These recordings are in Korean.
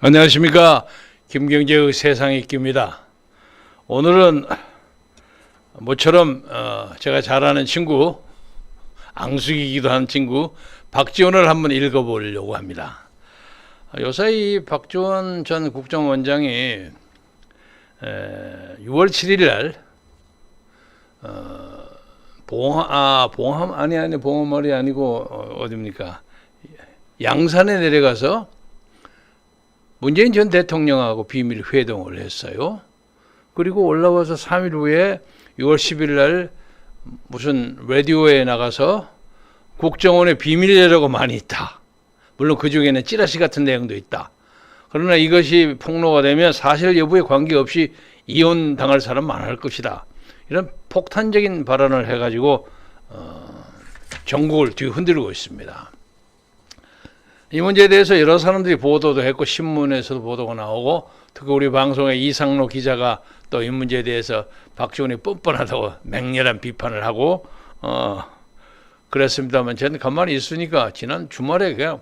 안녕하십니까. 김경재의 세상익기입니다. 오늘은 모처럼 제가 잘 아는 친구, 앙숙이기도 한 친구 박지원을 한번 읽어보려고 합니다. 요사이 박지원 전 국정원장이 6월 7일 날 봉하말이 아니고 어디입니까? 양산에 내려가서 문재인 전 대통령하고 비밀 회동을 했어요. 그리고 올라와서 3일 후에 6월 10일 날 무슨 라디오에 나가서 국정원에 비밀이라고 많이 있다. 물론 그 중에는 찌라시 같은 내용도 있다. 그러나 이것이 폭로가 되면 사실 여부에 관계없이 이혼당할 사람 많을 것이다. 이런 폭탄적인 발언을 해가지고 전국을 뒤흔들고 있습니다. 이 문제에 대해서 여러 사람들이 보도도 했고 신문에서도 보도가 나오고 특히 우리 방송의 이상로 기자가 또 이 문제에 대해서 박지원이 뻔뻔하다고 맹렬한 비판을 하고 그랬습니다만 저는 가만히 있으니까 지난 주말에 그냥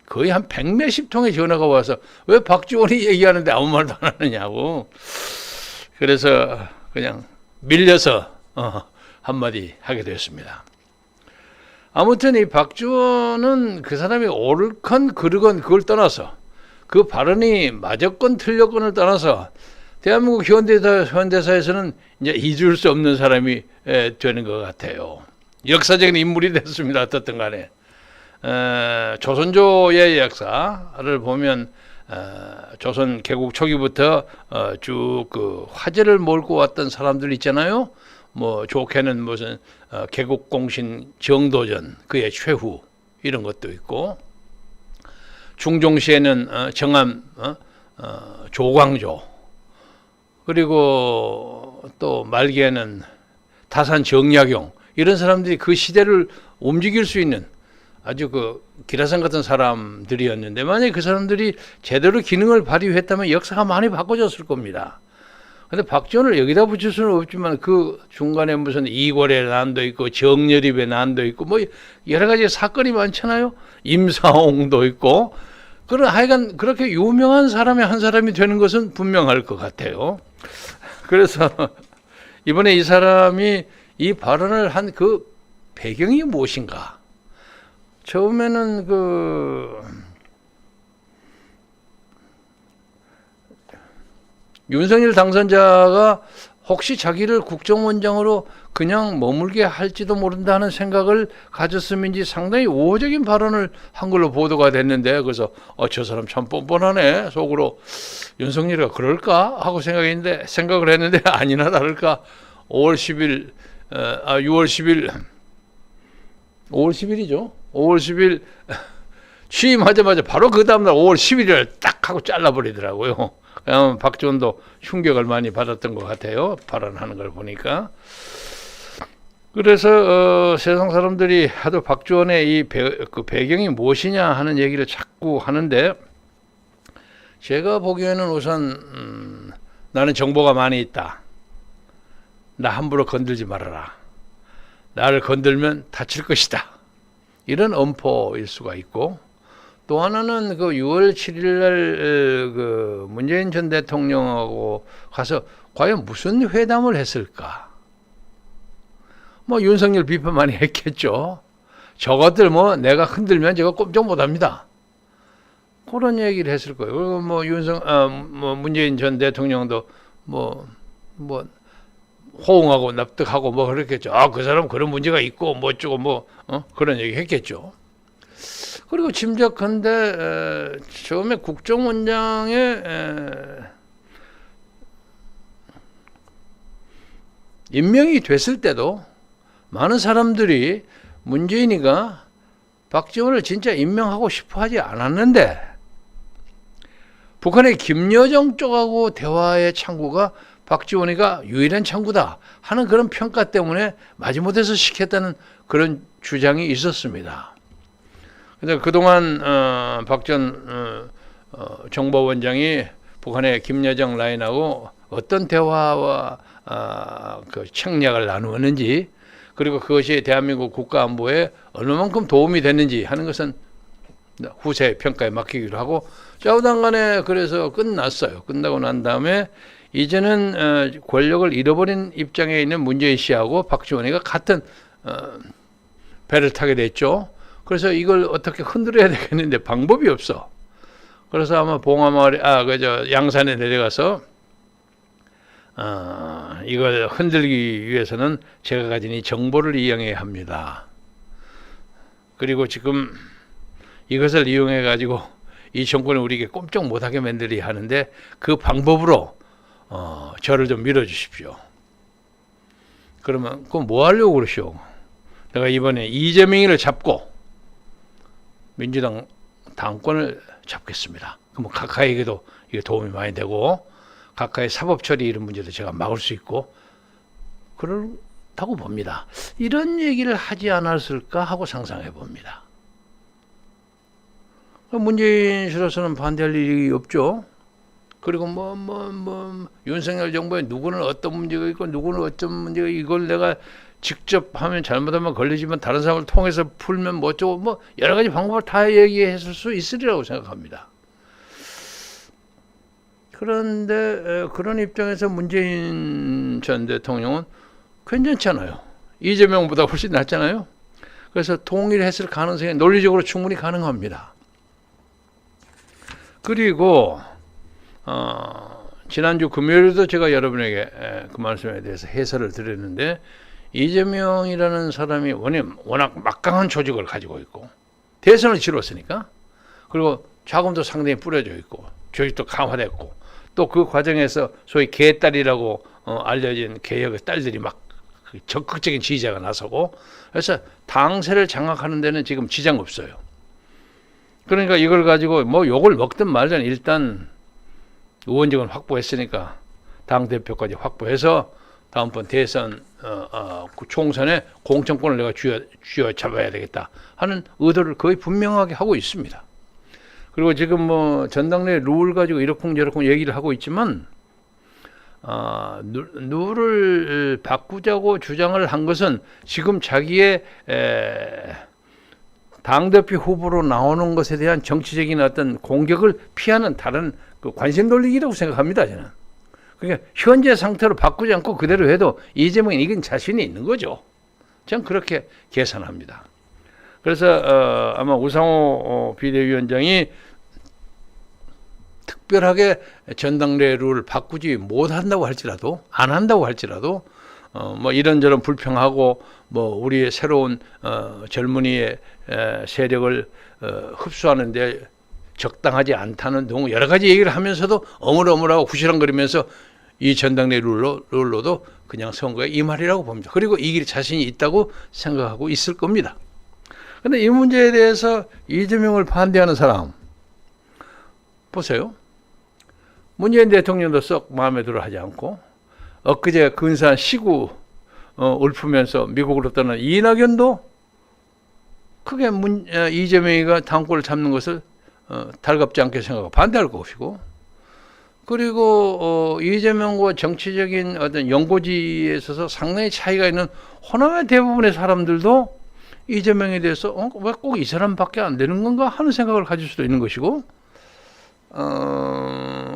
거의 한 100몇십 통의 전화가 와서 왜 박지원이 얘기하는데 아무 말도 안 하느냐고. 그래서 그냥 밀려서 한마디 하게 됐습니다. 아무튼 이 박지원은 그 사람이 옳건 그르건 그걸 떠나서 그 발언이 맞았건 틀렸건을 떠나서 대한민국 현대사에서는 이제 잊을 수 없는 사람이 되는 것 같아요. 역사적인 인물이 됐습니다. 어떻든 간에 조선조의 역사를 보면 조선 개국 초기부터 쭉 그 화제를 몰고 왔던 사람들 있잖아요. 뭐 좋게는 무슨 개국공신 정도전 그의 최후 이런 것도 있고 중종시에는 정암 조광조 그리고 또 말기에는 타산 정약용 이런 사람들이 그 시대를 움직일 수 있는 아주 그 기라상 같은 사람들이었는데 만약에 그 사람들이 제대로 기능을 발휘했다면 역사가 많이 바꿔졌을 겁니다. 근데 박지원을 여기다 붙일 수는 없지만 그 중간에 무슨 이궐의 난도 있고 정여립의 난도 있고 뭐 여러 가지 사건이 많잖아요. 임사홍도 있고 그런 하여간 그렇게 유명한 사람의 한 사람이 되는 것은 분명할 것 같아요. 그래서 이번에 이 사람이 이 발언을 한 그 배경이 무엇인가? 처음에는 윤석열 당선자가 혹시 자기를 국정원장으로 그냥 머물게 할지도 모른다는 생각을 가졌음인지 상당히 우호적인 발언을 한 걸로 보도가 됐는데 그래서 저 사람 참 뻔뻔하네 속으로 윤석열이가 그럴까 하고 생각을 했는데 아니나 다를까 6월 10일 취임하자마자 바로 그 다음날 5월 11일 딱 하고 잘라버리더라고요. 박지원도 충격을 많이 받았던 것 같아요. 발언하는 걸 보니까. 그래서 세상 사람들이 하도 박지원의 그 배경이 무엇이냐 하는 얘기를 자꾸 하는데 제가 보기에는 우선 나는 정보가 많이 있다. 나 함부로 건들지 말아라. 나를 건들면 다칠 것이다. 이런 엄포일 수가 있고 또 하나는 그 6월 7일 날 그 문재인 전 대통령하고 가서 과연 무슨 회담을 했을까? 뭐 윤석열 비판 많이 했겠죠. 저것들 뭐 내가 흔들면 제가 꼼짝 못합니다. 그런 얘기를 했을 거예요. 그리고 뭐 문재인 전 대통령도 뭐 호응하고 납득하고 뭐 그랬겠죠. 그 사람 그런 문제가 있고 뭐 어쩌고 그런 얘기 했겠죠. 그리고 짐작컨대 처음에 국정원장의 임명이 됐을 때도 많은 사람들이 문재인이가 박지원을 진짜 임명하고 싶어 하지 않았는데 북한의 김여정 쪽하고 대화의 창구가 박지원이가 유일한 창구다 하는 그런 평가 때문에 마지못해서 시켰다는 그런 주장이 있었습니다. 근데 그동안 박 전 정보원장이 북한의 김여정 라인하고 어떤 대화와 그 책략을 나누었는지 그리고 그것이 대한민국 국가안보에 얼마만큼 도움이 됐는지 하는 것은 후세 평가에 맡기기로 하고 좌우당간에 그래서 끝났어요. 끝나고 난 다음에 이제는 권력을 잃어버린 입장에 있는 문재인 씨하고 박지원이가 같은 배를 타게 됐죠. 그래서 이걸 어떻게 흔들어야 되겠는데 방법이 없어. 그래서 아마 봉화마을에 양산에 내려가서 이걸 흔들기 위해서는 제가 가진 이 정보를 이용해야 합니다. 그리고 지금 이것을 이용해 가지고 이 정권을 우리에게 꼼짝 못하게 만들어야 하는데 그 방법으로 저를 좀 밀어주십시오. 그러면 그건 뭐 하려고 그러시오? 내가 이번에 이재명이를 잡고 민주당 당권을 잡겠습니다. 그럼 각하에게도 이게 도움이 많이 되고 각하의 사법 처리 이런 문제도 제가 막을 수 있고 그렇다고 봅니다. 이런 얘기를 하지 않았을까 하고 상상해 봅니다. 문재인 씨로서는 반대할 일이 없죠. 그리고 윤석열 정부에 누구는 어떤 문제가 있고 누구는 어떤 문제가 이걸 내가 직접 하면 잘못하면 걸리지만 다른 사람을 통해서 풀면 뭐 어쩌고 여러 가지 방법을 다 얘기했을 수 있으리라고 생각합니다. 그런데 그런 입장에서 문재인 전 대통령은 괜찮잖아요. 이재명보다 훨씬 낫잖아요. 그래서 통일했을 가능성이 논리적으로 충분히 가능합니다. 그리고 지난주 금요일에도 제가 여러분에게 그 말씀에 대해서 해설을 드렸는데 이재명이라는 사람이 워낙 막강한 조직을 가지고 있고 대선을 치렀으니까 그리고 자금도 상당히 뿌려져 있고 조직도 강화됐고 또 그 과정에서 소위 개딸이라고 알려진 개혁의 딸들이 막 적극적인 지지자가 나서고 그래서 당세를 장악하는 데는 지금 지장 없어요. 그러니까 이걸 가지고 욕을 먹든 말든 일단 의원직은 확보했으니까 당대표까지 확보해서 다음번 대선 총선에 공천권을 내가 쥐어 잡아야 되겠다 하는 의도를 거의 분명하게 하고 있습니다. 그리고 지금 전당내 룰 가지고 이러쿵저러쿵 얘기를 하고 있지만 룰을 바꾸자고 주장을 한 것은 지금 자기의 당대표 후보로 나오는 것에 대한 정치적인 어떤 공격을 피하는 다른 관심 돌리기라고 생각합니다. 저는. 그러니까 현재 상태로 바꾸지 않고 그대로 해도 이재명이 이긴 자신이 있는 거죠. 저는 그렇게 계산합니다. 그래서 아마 우상호 비대위원장이 특별하게 전당대 룰을 바꾸지 못한다고 할지라도 안 한다고 할지라도 이런저런 불평하고 우리의 새로운 젊은이의 세력을 흡수하는데 적당하지 않다는 등 여러 가지 얘기를 하면서도 어물어물하고 구시렁거리면서 이 전당대 룰로도 그냥 선거에 임하리라고 봅니다. 그리고 이길 자신이 있다고 생각하고 있을 겁니다. 그런데 이 문제에 대해서 이재명을 반대하는 사람 보세요. 문재인 대통령도 썩 마음에 들어 하지 않고 엊그제 근사한 시구 읊으면서 미국으로 떠난 이낙연도 크게 이재명이가 당권을 잡는 것을 달갑지 않게 생각하고 반대할 것이고 그리고 이재명과 정치적인 어떤 연고지에 있어서 상당히 차이가 있는 호남의 대부분의 사람들도 이재명에 대해서 왜 꼭 이 사람밖에 안 되는 건가 하는 생각을 가질 수도 있는 것이고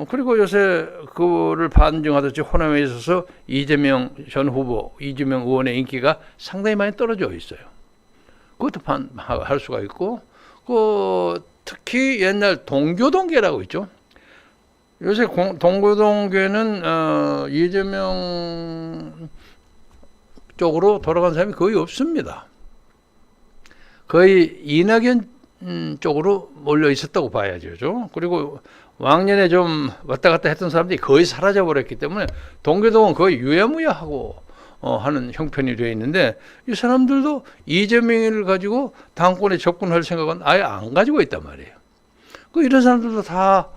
그리고 요새 그거를 반증하듯이 호남에 있어서 이재명 전 후보, 이재명 의원의 인기가 상당히 많이 떨어져 있어요. 그것도 할 수가 있고 특히 옛날 동교동계라고 있죠. 요새 동교동계는 이재명 쪽으로 돌아간 사람이 거의 없습니다. 거의 이낙연 쪽으로 몰려 있었다고 봐야죠. 그리고 왕년에 좀 왔다 갔다 했던 사람들이 거의 사라져 버렸기 때문에 동교동은 거의 유야무야하고 하는 형편이 되어 있는데 이 사람들도 이재명을 가지고 당권에 접근할 생각은 아예 안 가지고 있단 말이에요. 이런 사람들도 다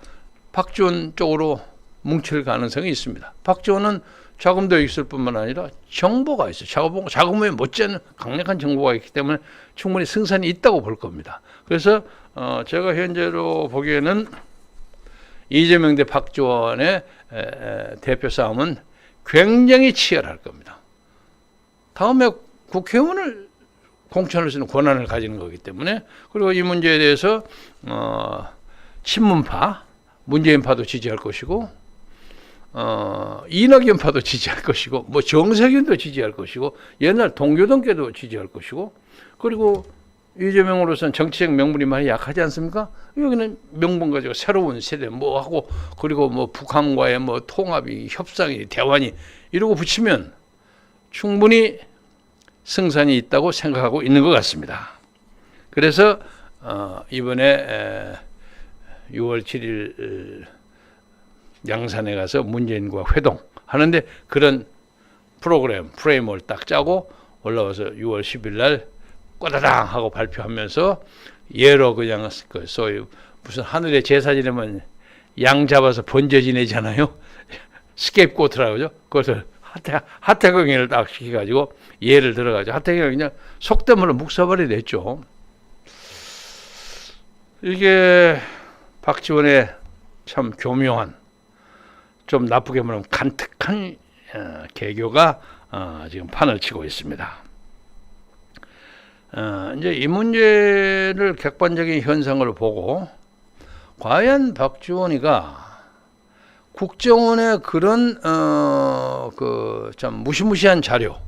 박지원 쪽으로 뭉칠 가능성이 있습니다. 박지원은 자금도 있을 뿐만 아니라 정보가 있어요. 자금에 못지않은 강력한 정보가 있기 때문에 충분히 승산이 있다고 볼 겁니다. 그래서 제가 현재로 보기에는 이재명 대 박지원의 대표 싸움은 굉장히 치열할 겁니다. 다음에 국회의원을 공천을 쓰는 권한을 가지는 거기 때문에. 그리고 이 문제에 대해서 친문파, 문재인파도 지지할 것이고 이낙연파도 지지할 것이고 뭐 정세균도 지지할 것이고 옛날 동교동계도 지지할 것이고, 그리고 이재명으로서는 정치적 명분이 많이 약하지 않습니까? 여기는 명분 가지고 새로운 세대 뭐 하고, 그리고 뭐 북한과의 뭐 통합이, 협상이, 대화니 이러고 붙이면 충분히 승산이 있다고 생각하고 있는 것 같습니다. 그래서 이번에 6월 7일 양산에 가서 문재인과 회동하는데 그런 프레임을 딱 짜고 올라와서 6월 10일 날 꼬다당 하고 발표하면서 예로 그냥 그 소위 무슨 하늘의 제사 지내면 양 잡아서 번제 지내잖아요. 스케이프고트라고 그러죠. 그것을 하태경을 딱 시켜가지고 예를 들어가지고 하태경을 그냥 속된 말로 묵사발이 냈죠. 이게 박지원의 참 교묘한, 좀 나쁘게 말하면 간특한 개교가 지금 판을 치고 있습니다. 이제 이 문제를 객관적인 현상을 보고 과연 박지원이가 국정원의 그런 그 참 무시무시한 자료,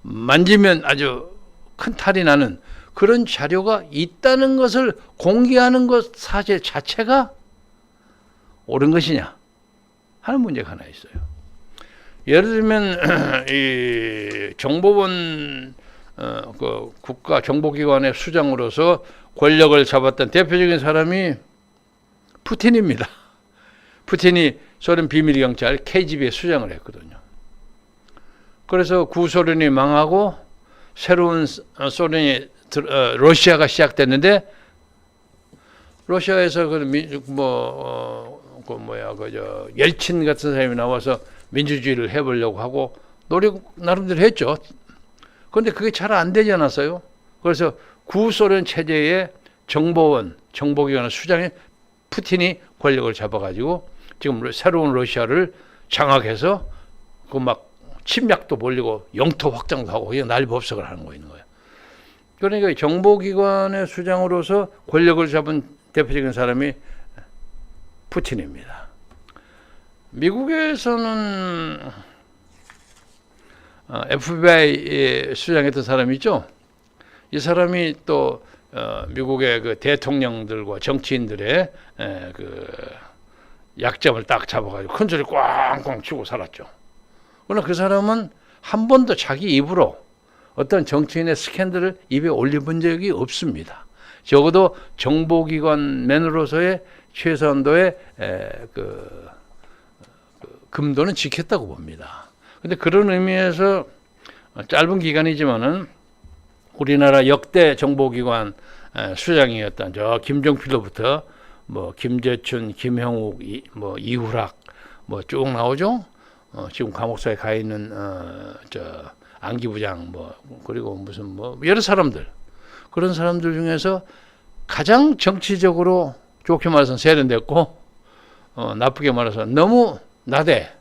만지면 아주 큰 탈이 나는 그런 자료가 있다는 것을 공개하는 것 사실 자체가 옳은 것이냐 하는 문제가 하나 있어요. 예를 들면 이 정보원 그 국가 정보기관의 수장으로서 권력을 잡았던 대표적인 사람이 푸틴입니다. 푸틴이 소련 비밀경찰 KGB의 수장을 했거든요. 그래서 구소련이 망하고 새로운 소련이 러시아가 시작됐는데, 러시아에서 옐친 같은 사람이 나와서 민주주의를 해보려고 하고 노력 나름대로 했죠. 그런데 그게 잘 안 되지 않았어요. 그래서 구소련 체제의 정보원, 정보기관의 수장인 푸틴이 권력을 잡아가지고 지금 새로운 러시아를 장악해서 그 막 침략도 벌리고 영토 확장도 하고 그냥 난리법석을 하는 거 있는 거예요. 그러니까 정보기관의 수장으로서 권력을 잡은 대표적인 사람이 푸틴입니다. 미국에서는 FBI 수장했던 사람이 있죠. 이 사람이 또 미국의 그 대통령들과 정치인들의 그 약점을 딱 잡아가지고 큰 소리 꽝꽝 치고 살았죠. 그러나 그 사람은 한 번도 자기 입으로 어떤 정치인의 스캔들을 입에 올려본 적이 없습니다. 적어도 정보기관맨으로서의 최소한도의 그 금도는 지켰다고 봅니다. 근데 그런 의미에서 짧은 기간이지만은 우리나라 역대 정보기관 수장이었던 저 김종필로부터 뭐 김재춘, 김형욱, 뭐 이후락 뭐 쭉 나오죠. 지금 감옥사에 가 있는 저 안기부장 뭐 그리고 무슨 뭐 여러 사람들, 그런 사람들 중에서 가장 정치적으로 좋게 말해서 세련됐고 나쁘게 말해서 너무 나대.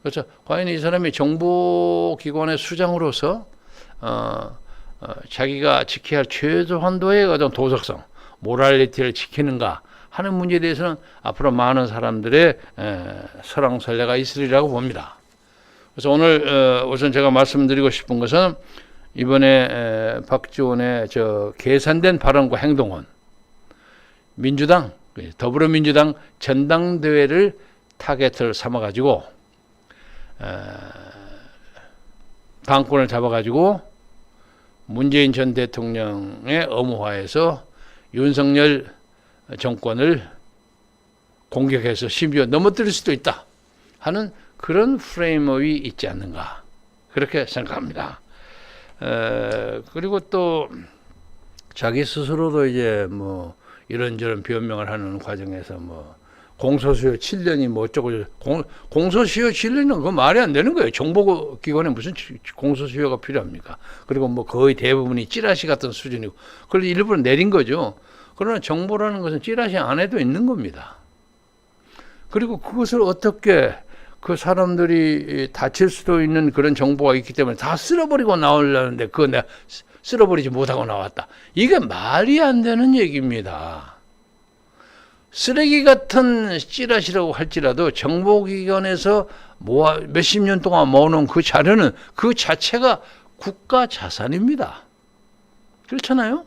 그래서 과연 이 사람이 정보기관의 수장으로서 자기가 지켜야 할 최소한도의 어떤 도덕성, 모랄리티를 지키는가 하는 문제에 대해서는 앞으로 많은 사람들의 설왕설래가 있으리라고 봅니다. 그래서 오늘 우선 제가 말씀드리고 싶은 것은 이번에 박지원의 저 계산된 발언과 행동은 민주당, 더불어민주당 전당대회를 타겟을 삼아가지고 당권을 잡아가지고 문재인 전 대통령의 엄호하에서 윤석열 정권을 공격해서 심지어 넘어뜨릴 수도 있다 하는 그런 프레임업이 있지 않는가, 그렇게 생각합니다. 그리고 또 자기 스스로도 이제 뭐 이런저런 변명을 하는 과정에서 뭐 공소시효 7년이 뭐 어쩌고 공소시효 7년은 그거 말이 안 되는 거예요. 정보기관에 무슨 공소시효가 필요합니까? 그리고 뭐 거의 대부분이 찌라시 같은 수준이고 그걸 일부러 내린 거죠. 그러나 정보라는 것은 찌라시 안에도 있는 겁니다. 그리고 그것을 어떻게 그 사람들이 다칠 수도 있는 그런 정보가 있기 때문에 다 쓸어버리고 나오려는데 그거 내가 쓸어버리지 못하고 나왔다. 이게 말이 안 되는 얘기입니다. 쓰레기 같은 찌라시라고 할지라도 정보기관에서 몇십 년 동안 모아놓은 그 자료는 그 자체가 국가 자산입니다. 그렇잖아요?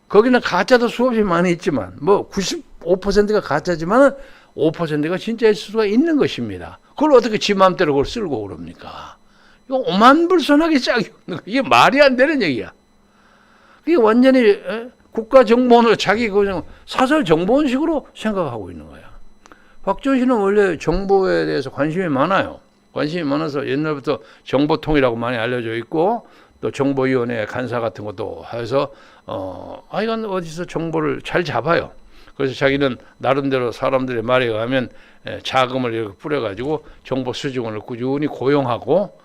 거기는 가짜도 수없이 많이 있지만 95%가 가짜지만 5%가 진짜일 수가 있는 것입니다. 그걸 어떻게 지 마음대로 그걸 쓸고 그럽니까? 이거 오만불손하게 짝이 없는 거. 이게 말이 안 되는 얘기야. 이게 완전히 국가정보원으로 자기 그냥 사설 정보원식으로 생각하고 있는 거야. 박지원 씨는 원래 정보에 대해서 관심이 많아요. 관심이 많아서 옛날부터 정보통이라고 많이 알려져 있고 또 정보위원회 간사 같은 것도 해서 이건 어디서 정보를 잘 잡아요. 그래서 자기는 나름대로 사람들의 말에 의하면 자금을 이렇게 뿌려가지고 정보 수집원을 꾸준히 고용하고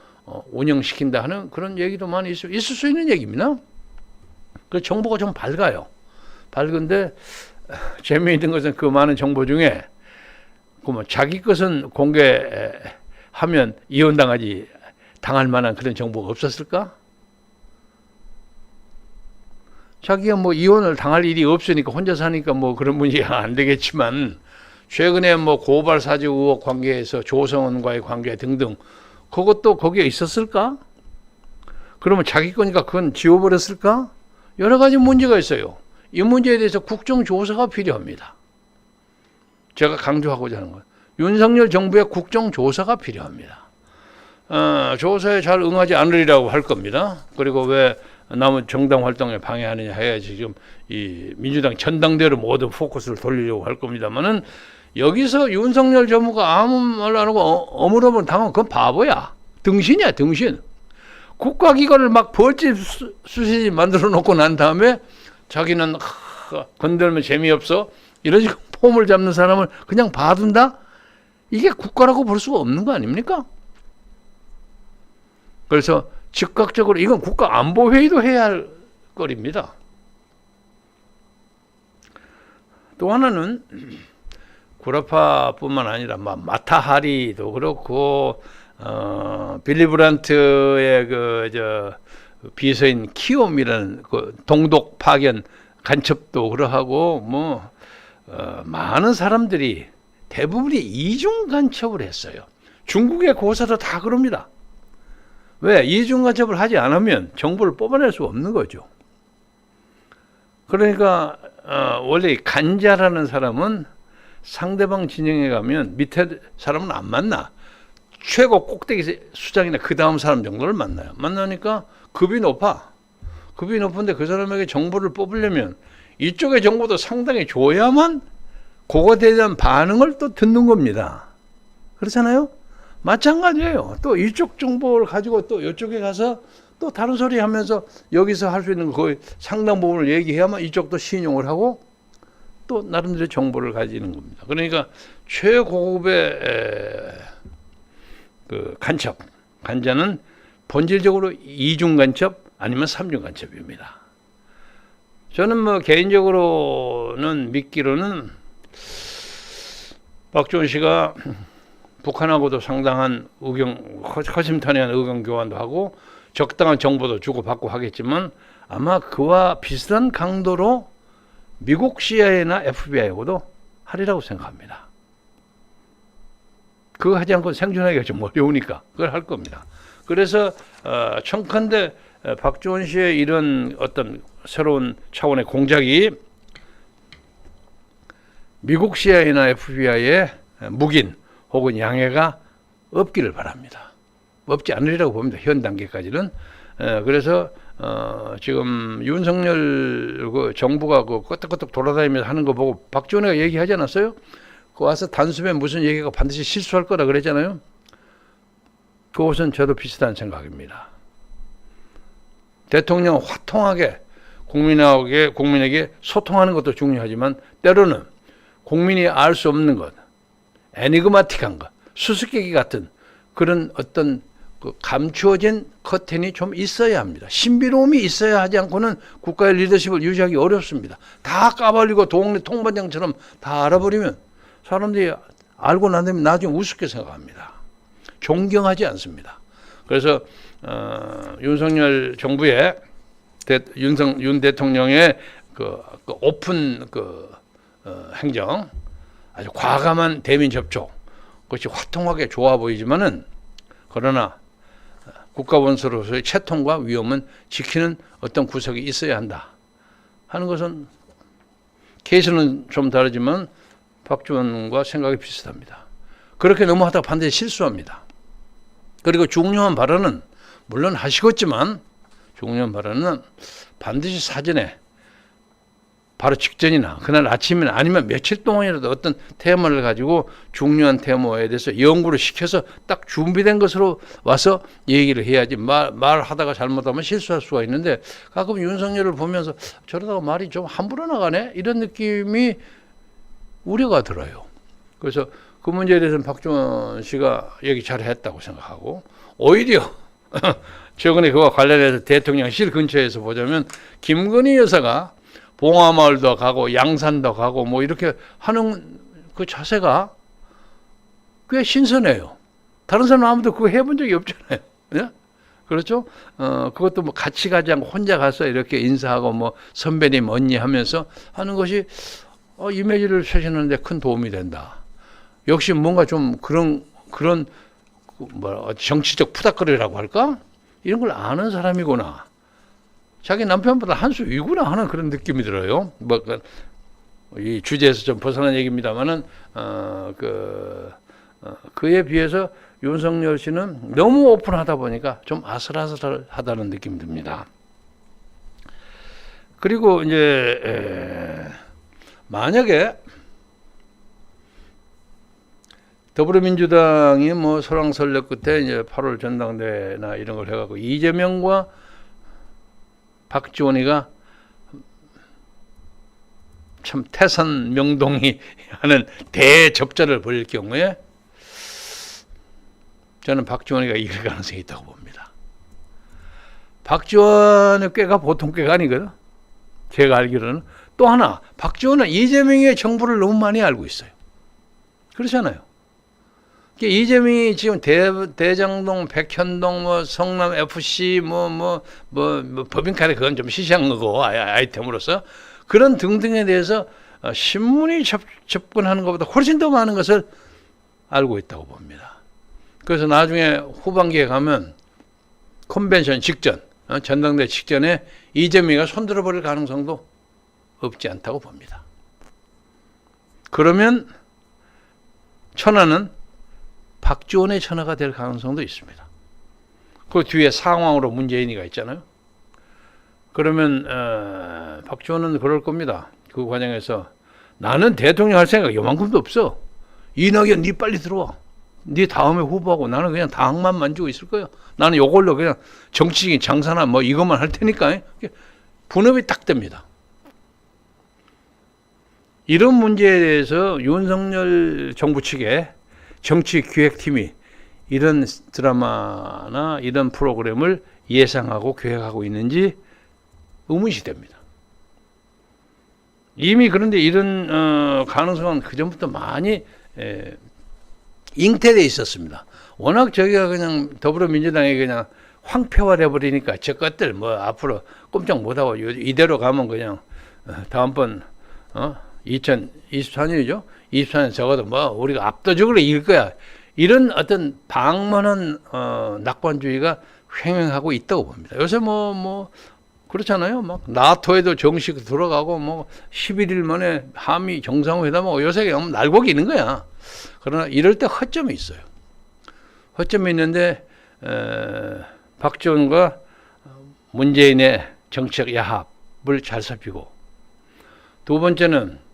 운영시킨다 하는 그런 얘기도 많이 있을 수 있는 얘기입니다. 그 정보가 좀 밝아요. 밝은데 재미있는 것은 그 많은 정보 중에 자기 것은 공개하면 당할 만한 그런 정보가 없었을까? 자기가 이혼을 당할 일이 없으니까 혼자 사니까 그런 문제가 안 되겠지만 최근에 고발 사주 의혹 관계에서 조성원과의 관계 등등 그것도 거기에 있었을까? 그러면 자기 거니까 그건 지워버렸을까? 여러 가지 문제가 있어요. 이 문제에 대해서 국정조사가 필요합니다. 제가 강조하고자 하는 건 윤석열 정부의 국정조사가 필요합니다. 조사에 잘 응하지 않으리라고 할 겁니다. 그리고 왜 남은 정당 활동에 방해하느냐 해야지 지금 이 민주당 전당대회로 모든 포커스를 돌리려고 할 겁니다만은 여기서 윤석열 정부가 아무 말 안 하고 어물어물 당하면 그건 바보야. 등신이야, 등신. 국가기관을 막 벌집 수시지 만들어 놓고 난 다음에 자기는 건들면 재미없어. 이런 식으로 폼을 잡는 사람을 그냥 봐둔다? 이게 국가라고 볼 수가 없는 거 아닙니까? 그래서 즉각적으로 이건 국가안보회의도 해야 할 거리입니다. 또 하나는 구라파뿐만 아니라 마타하리도 그렇고 빌리 브란트의 비서인 키움이라는 동독 파견 간첩도 그러하고 많은 사람들이 대부분이 이중 간첩을 했어요. 중국의 고사도 다 그럽니다. 왜? 이중 간첩을 하지 않으면 정보를 뽑아낼 수 없는 거죠. 그러니까 원래 간자라는 사람은 상대방 진영에 가면 밑에 사람은 안 만나. 최고 꼭대기 수장이나 그 다음 사람 정도를 만나요. 만나니까 급이 높아. 급이 높은데 그 사람에게 정보를 뽑으려면 이쪽의 정보도 상당히 줘야만 그거에 대한 반응을 또 듣는 겁니다. 그렇잖아요? 마찬가지예요. 또 이쪽 정보를 가지고 또 이쪽에 가서 또 다른 소리 하면서 여기서 할 수 있는 거의 상당 부분을 얘기해야만 이쪽도 신용을 하고 또 나름대로 정보를 가지는 겁니다. 그러니까 최고급의 간자는 본질적으로 이중 간첩 아니면 삼중 간첩입니다. 저는 개인적으로는 믿기로는 박지원 씨가 북한하고도 상당한 허심탄회한 의견 교환도 하고 적당한 정보도 주고받고 하겠지만 아마 그와 비슷한 강도로 미국 CIA나 FBI하고도 하리라고 생각합니다. 그거 하지 않고 생존하기가 좀 어려우니까 그걸 할 겁니다. 그래서 청컨대 박지원 씨의 이런 어떤 새로운 차원의 공작이 미국 CIA나 FBI의 묵인 혹은 양해가 없기를 바랍니다. 없지 않으리라고 봅니다. 현 단계까지는. 그래서 지금 윤석열 정부가 끄떡끄떡 돌아다니면서 하는 거 보고 박지원이가 얘기하지 않았어요? 와서 단숨에 무슨 얘기가 반드시 실수할 거라 그랬잖아요. 그것은 저도 비슷한 생각입니다. 대통령 화통하게 국민에게 소통하는 것도 중요하지만 때로는 국민이 알 수 없는 것, 애니그마틱한 것, 수수께끼 같은 그런 어떤 감추어진 커튼이 좀 있어야 합니다. 신비로움이 있어야 하지 않고는 국가의 리더십을 유지하기 어렵습니다. 다 까발리고 동네 통반장처럼 다 알아버리면 사람들이 알고 난 다음에 나중에 우습게 생각합니다. 존경하지 않습니다. 그래서 윤석열 정부의 윤 대통령의 그 오픈 행정, 아주 과감한 대민 접촉, 그것이 화통하게 좋아 보이지만은, 그러나 국가 원수로서의 채통과 위험은 지키는 어떤 구석이 있어야 한다 하는 것은, 케이스는 좀 다르지만 박지원과 생각이 비슷합니다. 그렇게 넘어가다가 반드시 실수합니다. 그리고 중요한 발언은 물론 하시겠지만, 중요한 발언은 반드시 사전에 바로 직전이나 그날 아침이나 아니면 며칠 동안이라도 어떤 테마를 가지고 중요한 테마에 대해서 연구를 시켜서 딱 준비된 것으로 와서 얘기를 해야지, 말하다가 잘못하면 실수할 수가 있는데, 가끔 윤석열을 보면서 저러다가 말이 좀 함부로 나가네, 이런 느낌이 우려가 들어요. 그래서 그 문제에 대해서는 박지원 씨가 얘기 잘했다고 생각하고, 오히려 최근에 그와 관련해서 대통령실 근처에서 보자면 김건희 여사가 봉화마을도 가고 양산도 가고 뭐 이렇게 하는 그 자세가 꽤 신선해요. 다른 사람 아무도 그거 해본 적이 없잖아요. 네? 그렇죠? 그것도 뭐 같이 가지 않고 혼자 가서 이렇게 인사하고 뭐 선배님 언니 하면서 하는 것이 이미지를 쇄신하는 데 큰 도움이 된다. 역시 뭔가 좀 그런 정치적 푸닥거리라고 할까? 이런 걸 아는 사람이구나. 자기 남편보다 한 수 위구나 하는 그런 느낌이 들어요. 이 주제에서 좀 벗어난 얘기입니다만은, 그에 비해서 윤석열 씨는 너무 오픈하다 보니까 좀 아슬아슬하다는 느낌이 듭니다. 그리고 이제, 만약에 더불어민주당이 뭐 설왕설래 끝에 이제 8월 전당대회나 이런 걸 해갖고 이재명과 박지원이가 참 태산 명동이 하는 대접전을 벌일 경우에 저는 박지원이가 이길 가능성이 있다고 봅니다. 박지원의 꾀가 보통 꾀가 아니거든. 제가 알기로는. 또 하나, 박지원은 이재명의 정보를 너무 많이 알고 있어요. 그렇잖아요. 이재명이 지금 대장동, 백현동, 뭐 성남 FC, 법인카드, 그건 좀 시시한 거고, 아이템으로서 그런 등등에 대해서 신문이 접근하는 것보다 훨씬 더 많은 것을 알고 있다고 봅니다. 그래서 나중에 후반기에 가면 컨벤션 직전, 전당대 직전에 이재명이가 손들어 버릴 가능성도 없지 않다고 봅니다. 그러면 천하는 박지원의 천하가 될 가능성도 있습니다. 그 뒤에 상황으로 문재인이가 있잖아요. 그러면 박지원은 그럴 겁니다. 그 과정에서 나는 대통령 할 생각 요만큼도 없어. 이낙연 니 빨리 들어와. 니 다음에 후보하고 나는 그냥 당만 만지고 있을 거야. 나는 요걸로 그냥 정치적인 장사나 뭐 이것만 할 테니까. 분업이 딱 됩니다. 이런 문제에 대해서 윤석열 정부 측에 정치기획팀이 이런 드라마나 이런 프로그램을 예상하고 계획하고 있는지 의문시됩니다. 이미 그런데 이런 가능성은 그전부터 많이 잉태되어 있었습니다. 워낙 저기가 그냥 더불어민주당이 그냥 황폐화돼 버리니까 저 것들 뭐 앞으로 꼼짝 못하고 이대로 가면 그냥 다음번 2024년이죠. 24년 적어도 뭐 우리가 압도적으로 이길 거야. 이런 어떤 방만한 낙관주의가 횡행하고 있다고 봅니다. 요새 뭐 그렇잖아요. 막 나토에도 정식 들어가고 뭐 11일 만에 한미 정상회담하고 요새 그냥 날고기 있는 거야. 그러나 이럴 때 허점이 있어요. 허점이 있는데 박지원과 문재인의 정책 야합을 잘 살피고, 두 번째는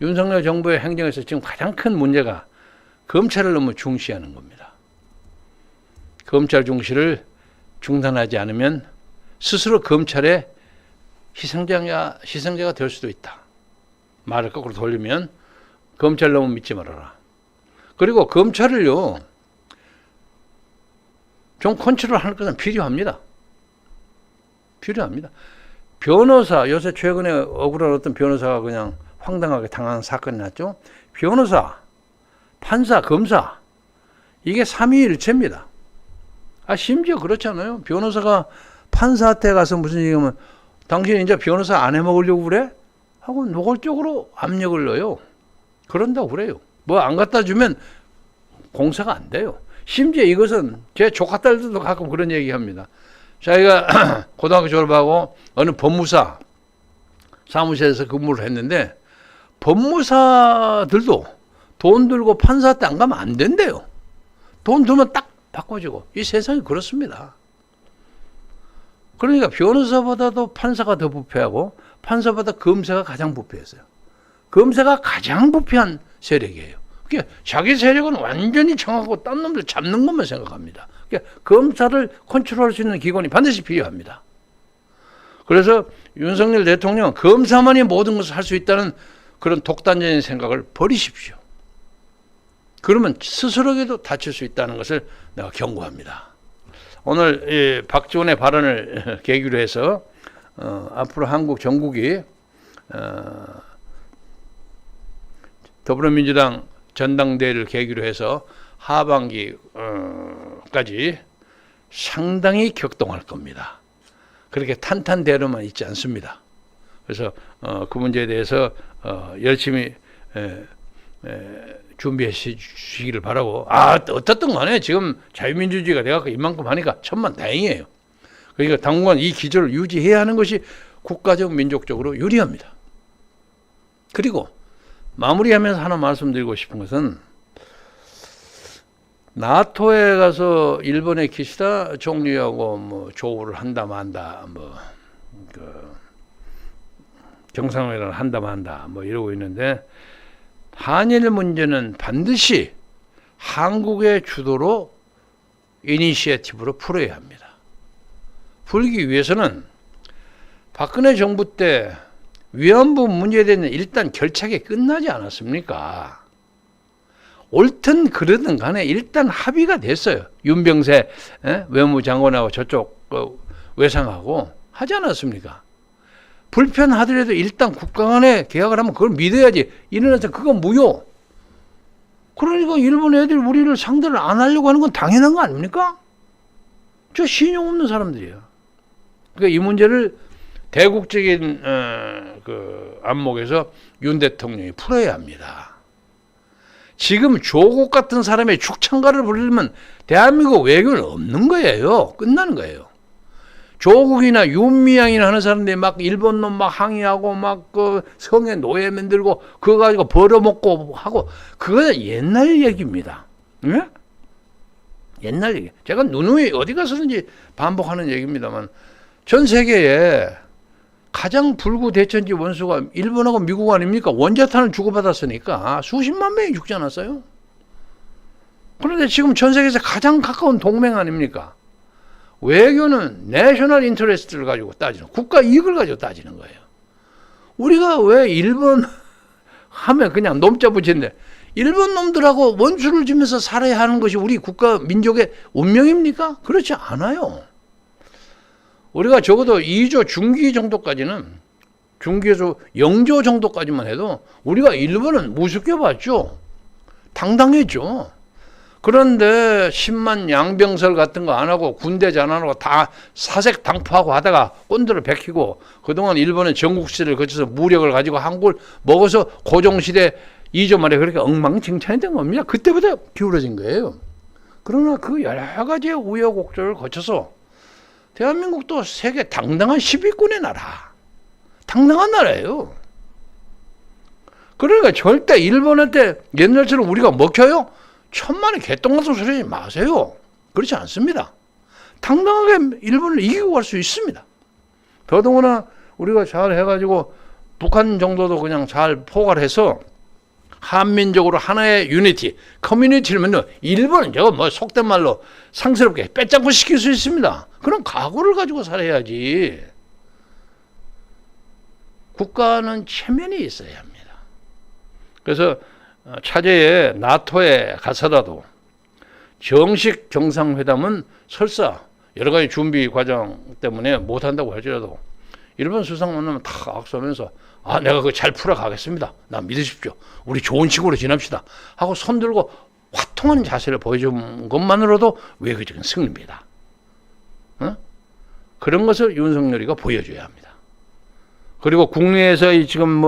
윤석열 정부의 행정에서 지금 가장 큰 문제가 검찰을 너무 중시하는 겁니다. 검찰 중시를 중단하지 않으면 스스로 검찰의 희생자가 될 수도 있다. 말을 거꾸로 돌리면 검찰 너무 믿지 말아라. 그리고 검찰을요, 좀 컨트롤하는 것은 필요합니다. 변호사, 요새 최근에 억울한 어떤 변호사가 그냥 황당하게 당한 사건이 났죠. 변호사, 판사, 검사, 이게 삼위일체입니다. 심지어 그렇잖아요. 변호사가 판사한테 가서 무슨 얘기하면 당신 이제 변호사 안 해먹으려고 그래? 하고 노골적으로 압력을 넣어요. 그런다고 그래요. 뭐 안 갖다 주면 공사가 안 돼요. 심지어 이것은 제 조카딸들도 가끔 그런 얘기 합니다. 자기가 고등학교 졸업하고 어느 법무사 사무실에서 근무를 했는데 법무사들도 돈 들고 판사한테 안 가면 안 된대요. 돈 들면 딱 바꿔주고. 이 세상이 그렇습니다. 그러니까 변호사보다도 판사가 더 부패하고 판사보다 검사가 가장 부패했어요. 검사가 가장 부패한 세력이에요. 그러니까 자기 세력은 완전히 정하고 딴 놈들 잡는 것만 생각합니다. 그러니까 검사를 컨트롤할 수 있는 기관이 반드시 필요합니다. 그래서 윤석열 대통령은 검사만이 모든 것을 할 수 있다는 그런 독단적인 생각을 버리십시오. 그러면 스스로에게도 다칠 수 있다는 것을 내가 경고합니다. 오늘 이 박지원의 발언을 계기로 해서 앞으로 한국 전국이 더불어민주당 전당대회를 계기로 해서 하반기까지 상당히 격동할 겁니다. 그렇게 탄탄대로만 있지 않습니다. 그래서 그 문제에 대해서 열심히 준비해 주시기를 바라고. 어떻든 간에 지금 자유민주주의가 돼갖고 이만큼 하니까 천만다행이에요. 그러니까 당분간 이 기조를 유지해야 하는 것이 국가적 민족적으로 유리합니다. 그리고 마무리하면서 하나 말씀드리고 싶은 것은 나토에 가서 일본의 기시다 총리하고 뭐 조우를 한다 만다 정상회담을 한다 만다 뭐 이러고 있는데 한일 문제는 반드시 한국의 주도로 이니시애티브로 풀어야 합니다. 풀기 위해서는 박근혜 정부 때 위안부 문제에 대해서 일단 결착이 끝나지 않았습니까? 옳든 그러든 간에 일단 합의가 됐어요. 윤병세 외무장관하고 저쪽 외상하고 하지 않았습니까? 불편하더라도 일단 국가 간에 계약을 하면 그걸 믿어야지. 이래서 그건 무효. 그러니까 일본 애들이 우리를 상대를 안 하려고 하는 건 당연한 거 아닙니까? 저 신용 없는 사람들이에요. 그러니까 이 문제를 대국적인 그 안목에서 윤 대통령이 풀어야 합니다. 지금 조국 같은 사람의 축창가를 부르면 대한민국 외교는 없는 거예요. 끝나는 거예요. 조국이나 윤미향이나 하는 사람들이 막 일본 놈 막 항의하고 막 그 성에 노예 만들고 그거 가지고 벌어먹고 하고 그거는 옛날 얘기입니다. 예? 옛날 얘기. 제가 누누이 어디 가서든지 반복하는 얘기입니다만 전 세계에 가장 불구대천지 원수가 일본하고 미국 아닙니까? 원자탄을 주고받았으니까 수십만 명이 죽지 않았어요? 그런데 지금 전 세계에서 가장 가까운 동맹 아닙니까? 외교는 내셔널 인터레스트를 가지고 따지는, 국가 이익을 가지고 따지는 거예요. 우리가 왜 일본 하면 그냥 놈자 붙이는데 일본 놈들하고 원수를 주면서 살아야 하는 것이 우리 국가 민족의 운명입니까? 그렇지 않아요. 우리가 적어도 2조 중기 정도까지는, 중기에서 0조 정도까지만 해도 우리가 일본은 무섭게 봤죠. 당당했죠. 그런데 10만 양병설 같은 거 안 하고 군대 전환하고 다 사색 당포하고 하다가 꼰대를 베끼고 그동안 일본은 전국시대를 거쳐서 무력을 가지고 한국을 먹어서 고종시대 2조 말에 그렇게 엉망진창했던 겁니다. 그때부터 기울어진 거예요. 그러나 그 여러 가지의 우여곡절을 거쳐서 대한민국도 세계 당당한 10위권의 나라, 당당한 나라예요. 그러니까 절대 일본한테 옛날처럼 우리가 먹혀요? 천만의 개똥 같은 소리 하지 마세요. 그렇지 않습니다. 당당하게 일본을 이기고 갈 수 있습니다. 더더구나 우리가 잘 해가지고 북한 정도도 그냥 잘 포괄해서 한민족으로 하나의 유니티, 커뮤니티를 만들면 일본은 저거 뭐 속된 말로 상스럽게 빼짱고 시킬 수 있습니다. 그런 각오를 가지고 살아야지. 국가는 체면이 있어야 합니다. 그래서 차제에 나토에 가서라도 정식 정상회담은 설사 여러 가지 준비 과정 때문에 못한다고 할지라도 일본 수상 만나면 다 악수하면서 내가 그거 잘 풀어가겠습니다. 나 믿으십시오. 우리 좋은 친구로 지납시다. 하고 손들고 화통하는 자세를 보여준 것만으로도 외교적인 승리입니다. 그런 것을 윤석열이가 보여줘야 합니다. 그리고 국내에서 지금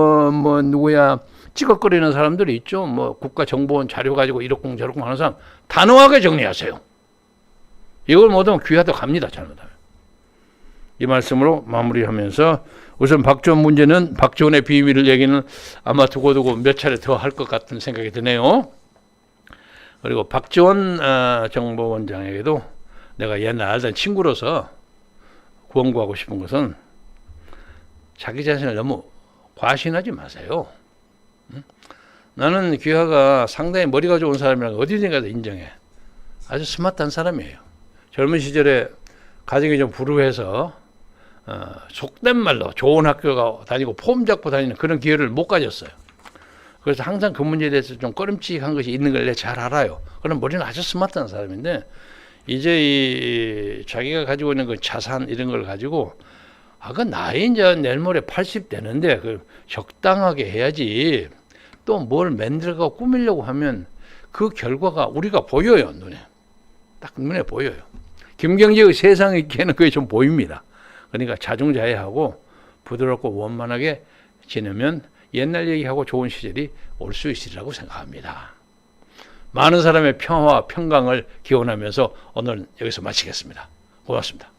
누구야 찌걱거리는 사람들이 있죠. 국가정보원 자료 가지고 이렇고 저렇고 하는 사람 단호하게 정리하세요. 이걸 못하면 귀하도 갑니다. 잘못하면. 이 말씀으로 마무리하면서 우선 박지원 문제는 박지원의 비밀 얘기는 아마 두고두고 몇 차례 더 할 것 같은 생각이 드네요. 그리고 박지원 정보원장에게도 내가 옛날 알던 친구로서 권고하고 싶은 것은 자기 자신을 너무 과신하지 마세요. 나는 귀하가 상당히 머리가 좋은 사람이라는 거 어디든지 가서 인정해. 아주 스마트한 사람이에요. 젊은 시절에 가정이 좀 불우해서 속된 말로 좋은 학교 다니고 폼 잡고 다니는 그런 기회를 못 가졌어요. 그래서 항상 그 문제에 대해서 좀 꺼림칙한 것이 있는 걸 내가 잘 알아요. 그럼 머리는 아주 스마트한 사람인데 이제 자기가 가지고 있는 그 자산 이런 걸 가지고 그 나이 이제 내일 모레 80 되는데 그 적당하게 해야지 또 뭘 만들어가 꾸미려고 하면 그 결과가 우리가 보여요. 눈에. 딱 눈에 보여요. 김경재의 세상 있기에는 그게 좀 보입니다. 그러니까 자중자애하고 부드럽고 원만하게 지내면 옛날 얘기하고 좋은 시절이 올 수 있으리라고 생각합니다. 많은 사람의 평화와 평강을 기원하면서 오늘 여기서 마치겠습니다. 고맙습니다.